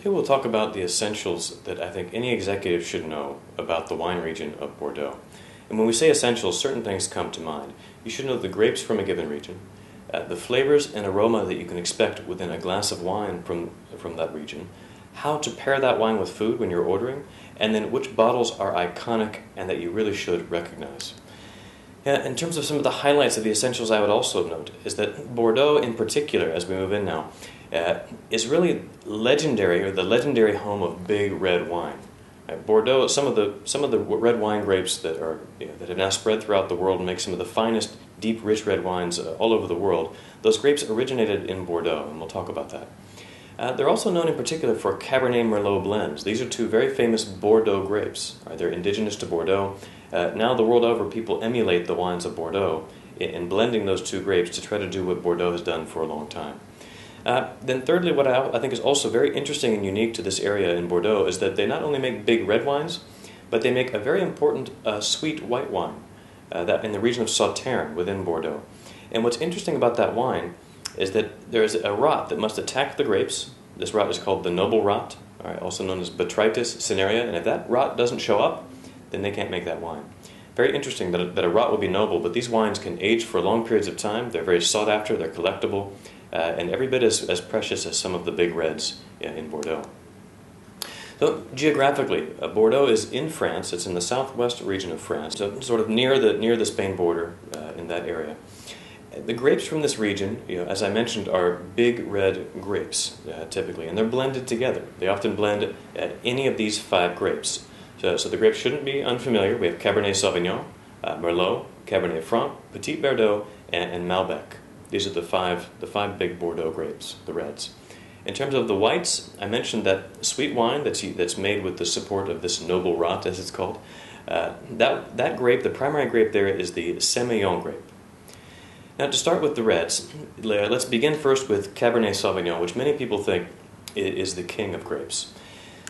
Today we'll talk about the essentials that I think any executive should know about the wine region of Bordeaux. And when we say essentials, certain things come to mind. You should know the grapes from a given region, the flavors and aroma that you can expect within a glass of wine from that region, how to pair that wine with food when you're ordering, and then which bottles are iconic and that you really should recognize. In terms of some of the highlights of the essentials, I would also note is that Bordeaux in particular, as we move in now, is really legendary, or the legendary home of big red wine. Bordeaux, some of the red wine grapes that have now spread throughout the world and make some of the finest, deep, rich red wines all over the world. Those grapes originated in Bordeaux, and we'll talk about that. They're also known in particular for Cabernet Merlot blends. These are two very famous Bordeaux grapes. They're indigenous to Bordeaux. Now the world over, people emulate the wines of Bordeaux in blending those two grapes to try to do what Bordeaux has done for a long time. Then thirdly, what I think is also very interesting and unique to this area in Bordeaux is that they not only make big red wines, but they make a very important sweet white wine that in the region of Sauternes within Bordeaux. And what's interesting about that wine is that there is a rot that must attack the grapes. This rot is called the noble rot, also known as Botrytis cinerea, and if that rot doesn't show up, then they can't make that wine. Very interesting that a rot will be noble, but these wines can age for long periods of time. They're very sought after, they're collectible, and every bit as precious as some of the big reds in Bordeaux. So geographically, Bordeaux is in France. It's in the southwest region of France, so sort of near the Spain border in that area. The grapes from this region, as I mentioned, are big red grapes typically, and they're blended together. They often blend any of these 5 grapes. So the grapes shouldn't be unfamiliar. We have Cabernet Sauvignon, Merlot, Cabernet Franc, Petit Verdot, and Malbec. These are the five big Bordeaux grapes, the reds. In terms of the whites, I mentioned that sweet wine that's made with the support of this noble rot, as it's called. That grape, the primary grape there, is the Sémillon grape. Now, to start with the reds, let's begin first with Cabernet Sauvignon, which many people think is the king of grapes.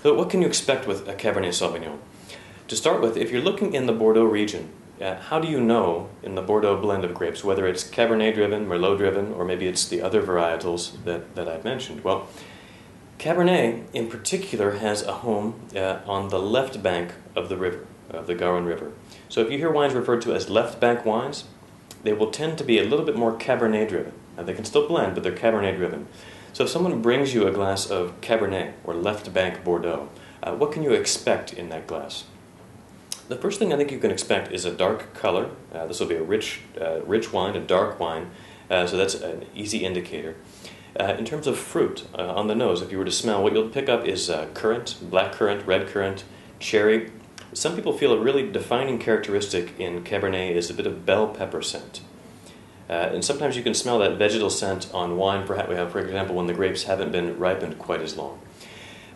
So what can you expect with a Cabernet Sauvignon? To start with, if you're looking in the Bordeaux region, how do you know in the Bordeaux blend of grapes whether it's Cabernet-driven, Merlot-driven, or maybe it's the other varietals that I've mentioned? Well, Cabernet in particular has a home on the left bank of the river, of the Garonne River. So if you hear wines referred to as left bank wines, they will tend to be a little bit more Cabernet-driven. Now, they can still blend, but they're Cabernet-driven. So if someone brings you a glass of Cabernet or left bank Bordeaux, what can you expect in that glass? The first thing I think you can expect is a dark color. This will be a rich wine, a dark wine, so that's an easy indicator. In terms of fruit, on the nose, if you were to smell, what you'll pick up is currant, black currant, red currant, cherry. Some people feel a really defining characteristic in Cabernet is a bit of bell pepper scent. And sometimes you can smell that vegetal scent on wine, for example, when the grapes haven't been ripened quite as long.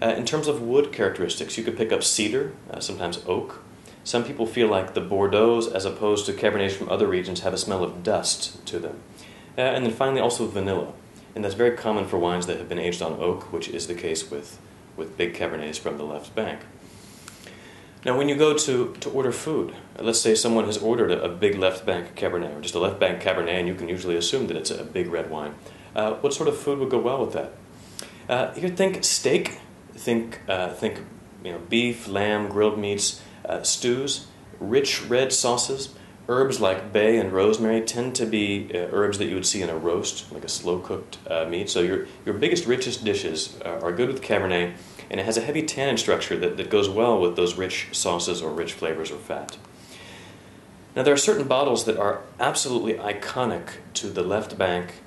In terms of wood characteristics, you could pick up cedar, sometimes oak. Some people feel like the Bordeaux, as opposed to Cabernets from other regions, have a smell of dust to them. And then finally also vanilla. And that's very common for wines that have been aged on oak, which is the case with big Cabernets from the left bank. Now when you go to order food, let's say someone has ordered a big left bank Cabernet, or just a left bank Cabernet, and you can usually assume that it's a big red wine. What sort of food would go well with that? Here, think steak, think beef, lamb, grilled meats, stews, rich red sauces. Herbs like bay and rosemary tend to be herbs that you would see in a roast, like a slow-cooked meat. So your biggest, richest dishes are good with Cabernet, and it has a heavy tannin structure that goes well with those rich sauces or rich flavors or fat. Now there are certain bottles that are absolutely iconic to the left bank,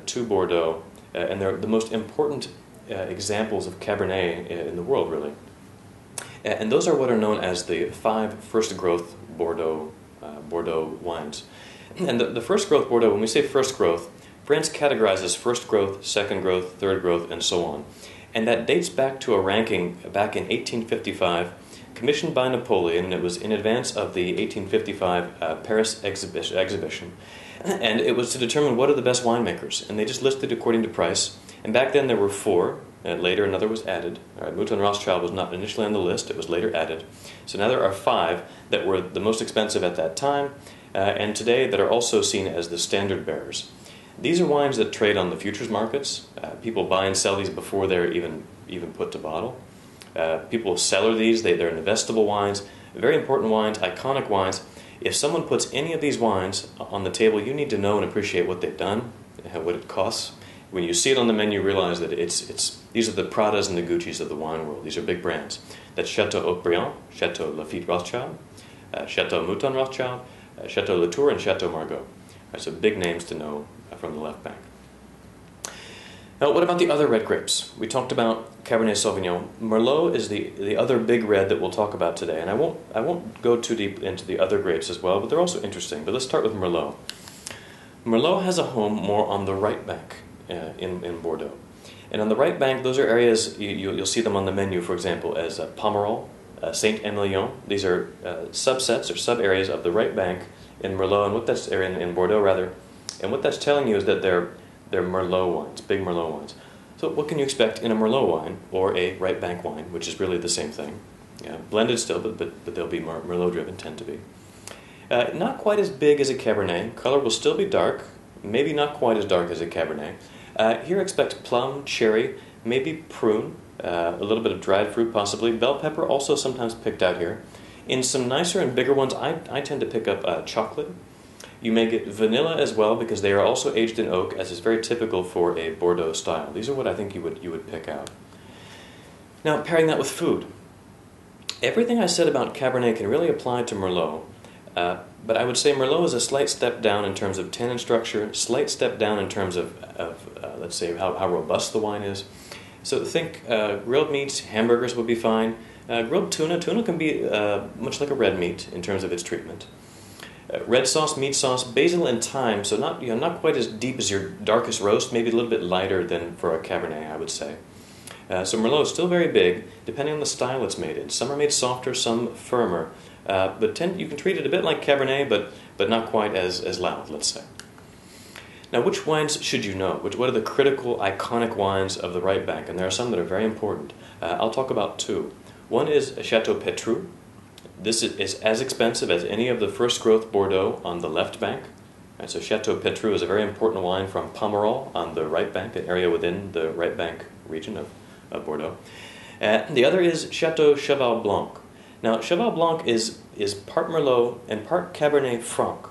to Bordeaux, and they're the most important examples of Cabernet in the world, really. And those are what are known as the 5 first growth Bordeaux wines. And the first growth Bordeaux, when we say first growth, France categorizes first growth, second growth, third growth, and so on. And that dates back to a ranking back in 1855, commissioned by Napoleon, and it was in advance of the 1855 Paris exhibition. And it was to determine what are the best winemakers, and they just listed according to price. And back then there were 4, and later another was added. Mouton Rothschild was not initially on the list, it was later added. So now there are 5 that were the most expensive at that time, and today that are also seen as the standard bearers. These are wines that trade on the futures markets. People buy and sell these before they're even even put to bottle. People cellar these. They're investable wines, very important wines, iconic wines. If someone puts any of these wines on the table, you need to know and appreciate what they've done, what it costs. When you see it on the menu, realize that these are the Pradas and the Guccis of the wine world. These are big brands. That's Chateau Haut-Briand, Chateau Lafite Rothschild, Chateau Mouton Rothschild, Chateau Latour, and Chateau Margaux. Right, so big names to know from the left bank. Now, what about the other red grapes? We talked about Cabernet Sauvignon. Merlot is the other big red that we'll talk about today, and I won't go too deep into the other grapes as well, but they're also interesting. But let's start with Merlot. Merlot has a home more on the right bank in Bordeaux, and on the right bank, those are areas you'll see them on the menu, for example, as Pomerol, Saint-Emilion. These are subsets or sub areas of the right bank in Merlot, and what that's in Bordeaux rather, and what that's telling you is that they're Merlot wines, big Merlot wines. So what can you expect in a Merlot wine or a right bank wine, which is really the same thing? Yeah, blended still, but they'll be Merlot driven, tend to be. Not quite as big as a Cabernet. Color will still be dark, maybe not quite as dark as a Cabernet. Here expect plum, cherry, maybe prune, a little bit of dried fruit possibly. Bell pepper also sometimes picked out here. In some nicer and bigger ones, I tend to pick up chocolate. You may get vanilla as well because they are also aged in oak, as is very typical for a Bordeaux style. These are what I think you would pick out. Now, pairing that with food. Everything I said about Cabernet can really apply to Merlot, but I would say Merlot is a slight step down in terms of tannin structure, slight step down in terms of let's say, how robust the wine is. So think grilled meats, hamburgers would be fine. Grilled tuna. Tuna can be much like a red meat in terms of its treatment. Red sauce, meat sauce, basil and thyme, so not quite as deep as your darkest roast, maybe a little bit lighter than for a Cabernet, I would say. So Merlot is still very big, depending on the style it's made in. Some are made softer, some firmer, but you can treat it a bit like Cabernet, but not quite as loud, let's say. Now, which wines should you know? What are the critical, iconic wines of the right bank? And there are some that are very important. I'll talk about two. One is Chateau Petrus. This is as expensive as any of the first growth Bordeaux on the left bank. And so Chateau Petrus is a very important wine from Pomerol on the right bank, an area within the right bank region of Bordeaux. The other is Chateau Cheval Blanc. Now, Cheval Blanc is part Merlot and part Cabernet Franc.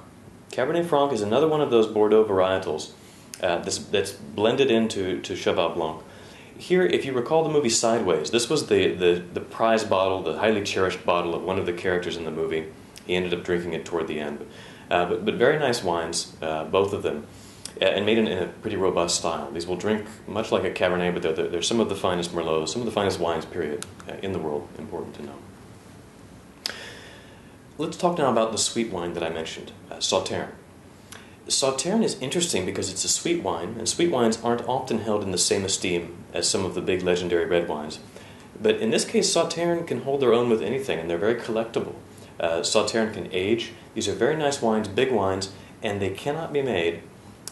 Cabernet Franc is another one of those Bordeaux varietals that's blended into Cheval Blanc. Here, if you recall the movie Sideways, this was the prize bottle, the highly cherished bottle of one of the characters in the movie. He ended up drinking it toward the end. But very nice wines, both of them, and made in a pretty robust style. These will drink much like a Cabernet, but they're some of the finest Merlots, some of the finest wines, period, in the world. Important to know. Let's talk now about the sweet wine that I mentioned, Sauterne. Sauterne is interesting because it's a sweet wine, and sweet wines aren't often held in the same esteem as some of the big legendary red wines. But in this case, Sauterne can hold their own with anything, and they're very collectible. Sauterne can age. These are very nice wines, big wines, and they cannot be made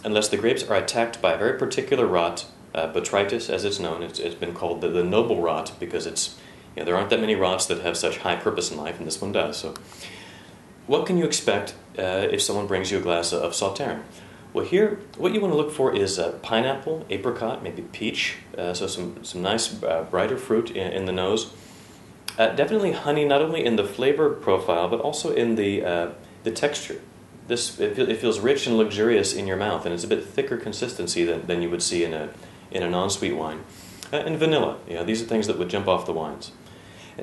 unless the grapes are attacked by a very particular rot, botrytis as it's known. It's been called the noble rot because there aren't that many rots that have such high purpose in life, and this one does. So, what can you expect if someone brings you a glass of Sauterne? Well, here, what you want to look for is pineapple, apricot, maybe peach, so some nice brighter fruit in the nose. Definitely honey, not only in the flavor profile, but also in the texture. It feels rich and luxurious in your mouth, and it's a bit thicker consistency than you would see in a non-sweet wine. And vanilla, these are things that would jump off the wines.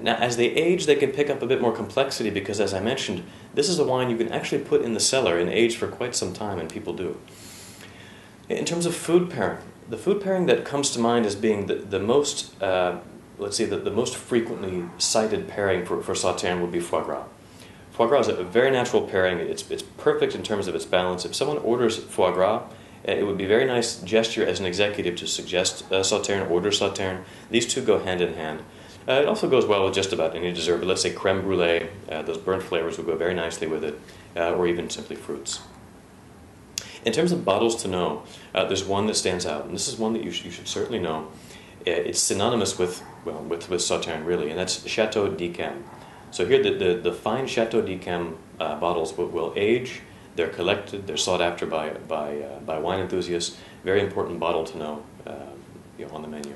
Now, as they age, they can pick up a bit more complexity because, as I mentioned, this is a wine you can actually put in the cellar and age for quite some time, and people do. In terms of food pairing, the food pairing that comes to mind as being the most, the most frequently cited pairing for Sauterne would be foie gras. Foie gras is a very natural pairing. It's perfect in terms of its balance. If someone orders foie gras, it would be a very nice gesture as an executive to suggest Sauterne, order Sauterne. These two go hand in hand. It also goes well with just about any dessert, but let's say creme brulee, those burnt flavors would go very nicely with it, or even simply fruits. In terms of bottles to know, there's one that stands out, and this is one that you should certainly know. It's synonymous with Sauterne, really, and that's Chateau d'Yquem. So here, the fine Chateau d'Yquem bottles will age. They're collected. They're sought after by wine enthusiasts. Very important bottle to know, on the menu.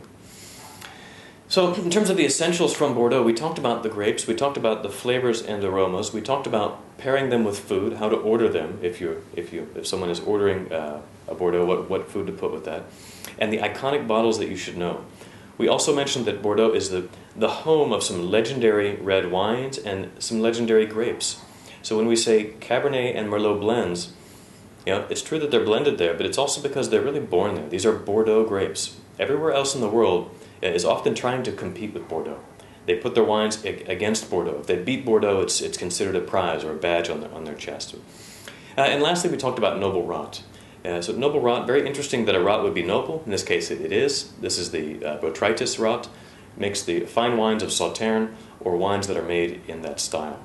So in terms of the essentials from Bordeaux, we talked about the grapes, we talked about the flavors and aromas, we talked about pairing them with food, how to order them if someone is ordering a Bordeaux, what food to put with that, and the iconic bottles that you should know. We also mentioned that Bordeaux is the home of some legendary red wines and some legendary grapes. So when we say Cabernet and Merlot blends, it's true that they're blended there, but it's also because they're really born there. These are Bordeaux grapes. Everywhere else in the world is often trying to compete with Bordeaux. They put their wines against Bordeaux. If they beat Bordeaux, it's considered a prize or a badge on their chest. And lastly, we talked about noble rot. So noble rot, very interesting that a rot would be noble. In this case, it is. This is the Botrytis rot. Makes the fine wines of Sauternes or wines that are made in that style.